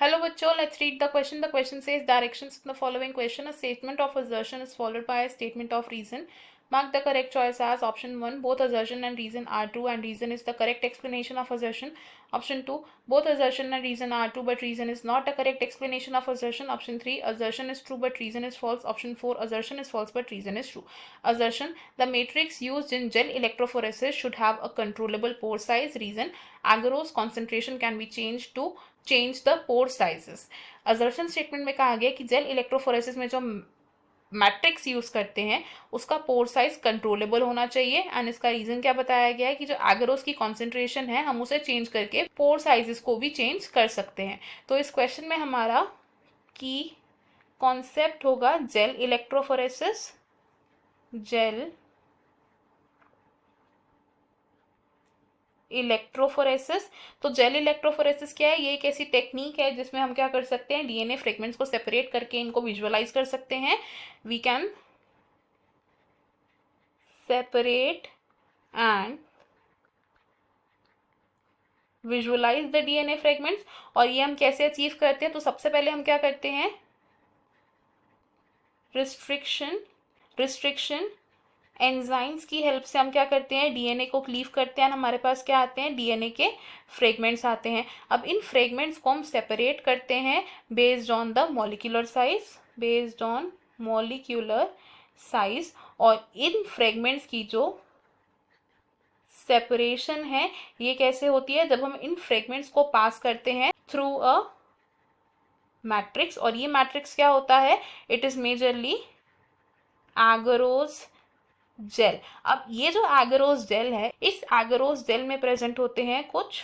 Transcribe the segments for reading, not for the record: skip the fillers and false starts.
Hello बच्चों, let's read the question. The question says directions in the following question. A statement of assertion is followed by a statement of reason. Mark the correct choice as option 1. Both assertion and reason are true and reason is the correct explanation of assertion. Option 2. Both assertion and reason are true but reason is not the correct explanation of assertion. Option 3. Assertion is true but reason is false. Option 4. Assertion is false but reason is true. Assertion. The matrix used in gel electrophoresis should have a controllable pore size. Reason. Agarose concentration can be changed to change the pore sizes. Assertion statement में कहा गया कि gel electrophoresis में जो matrix use करते हैं उसका pore size controllable होना चाहिए एंड इसका रीजन क्या बताया गया है कि जो एगरोस की कॉन्सेंट्रेशन है हम उसे चेंज करके पोर साइजेस को भी चेंज कर सकते हैं. तो इस क्वेश्चन में हमारा की कॉन्सेप्ट होगा जेल इलेक्ट्रोफोरेसिस. Gel electrophoresis. तो जेल इलेक्ट्रोफोरेसिस क्या है? ये एक ऐसी टेक्निक है जिसमें हम क्या कर सकते हैं, डीएनए फ्रेगमेंट्स को सेपरेट करके इनको विजुअलाइज कर सकते हैं. We can separate and visualise the DNA fragments. और ये हम कैसे अचीव करते हैं? तो सबसे पहले हम क्या करते हैं, रिस्ट्रिक्शन एंजाइम्स की हेल्प से हम क्या करते हैं, डीएनए को क्लीव करते हैं. हमारे पास क्या आते हैं, डीएनए के फ्रेगमेंट्स आते हैं. अब इन फ्रेगमेंट्स को हम सेपरेट करते हैं based on the molecular size. और इन फ्रेगमेंट्स की जो सेपरेशन है ये कैसे होती है, जब हम इन फ्रेगमेंट्स को पास करते हैं थ्रू अ मैट्रिक्स. और ये मैट्रिक्स क्या होता है, it is majorly agarose gel. अब ये जो एगरोस जेल है, इस एगरोस जेल में प्रेजेंट होते हैं कुछ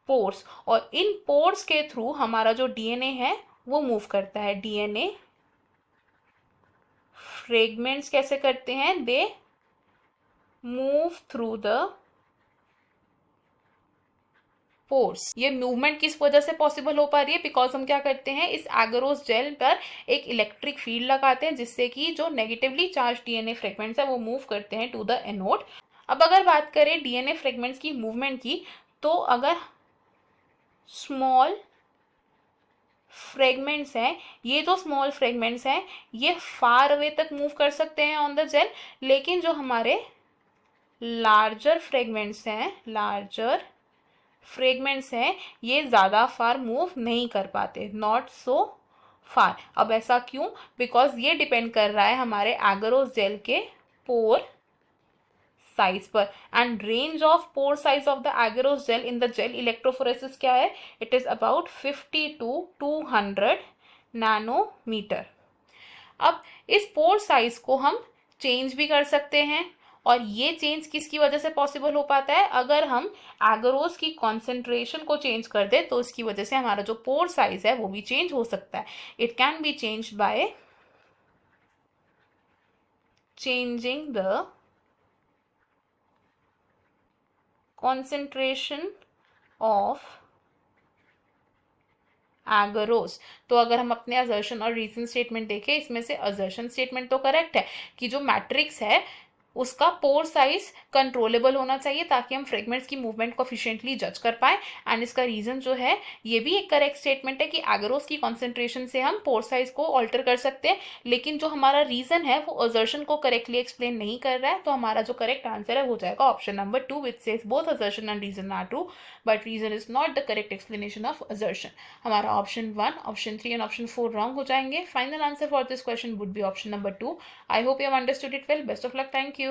पोर्स और इन पोर्स के थ्रू हमारा जो डीएनए है वो मूव करता है. डीएनए फ्रेगमेंट्स कैसे करते हैं, they move through the pores. ये मूवमेंट किस वजह से पॉसिबल हो पा रही है, बिकॉज हम क्या करते हैं, इस एगरोस जेल पर एक इलेक्ट्रिक फील्ड लगाते हैं जिससे कि जो नेगेटिवली चार्ज डीएनए फ्रेगमेंट्स है वो मूव करते हैं टू द एनोड. अब अगर बात करें डीएनए फ्रेगमेंट्स की मूवमेंट की, तो अगर स्मॉल फ्रेगमेंट्स हैं, ये जो स्मॉल फ्रेगमेंट्स हैं ये फार अवे तक मूव कर सकते हैं ऑन द जेल, लेकिन जो हमारे लार्जर फ्रेगमेंट्स हैं ये ज़्यादा फार मूव नहीं कर पाते, नॉट सो फार. अब ऐसा क्यों, बिकॉज ये डिपेंड कर रहा है हमारे एगरोस जेल के पोर साइज पर. And range of pore size of the agarose gel in the gel electrophoresis क्या है, it is about 50 to 200 nanometre. अब इस पोर साइज को हम चेंज भी कर सकते हैं और ये चेंज किसकी वजह से पॉसिबल हो पाता है, अगर हम एगरोस की कॉन्सेंट्रेशन को चेंज कर दे तो इसकी वजह से हमारा जो पोर साइज है वो भी चेंज हो सकता है. It can be change by changing the concentration of agarose. तो अगर हम अपने असर्शन और रीजन स्टेटमेंट देखें, इसमें से असर्शन स्टेटमेंट तो करेक्ट है कि जो मैट्रिक्स है उसका पोर साइज कंट्रोलेबल होना चाहिए ताकि हम फ्रेगमेंट्स की मूवमेंट को एफिशिएंटली जज कर पाए. एंड इसका रीजन जो है ये भी एक करेक्ट स्टेटमेंट है कि एगरोस की कॉन्सेंट्रेशन से हम पोर साइज को ऑल्टर कर सकते हैं, लेकिन जो हमारा रीजन है वो असर्शन को करेक्टली एक्सप्लेन नहीं कर रहा है. तो हमारा जो करेक्ट आंसर है वो जाएगा option number 2 which says both assertion and reason are true but reason is not the correct explanation of assertion. हमारा option 1, option 3 and option 4 wrong हो जाएंगे. Final answer for this question would be option number 2. I hope you have understood it well. Best of luck. Thank you.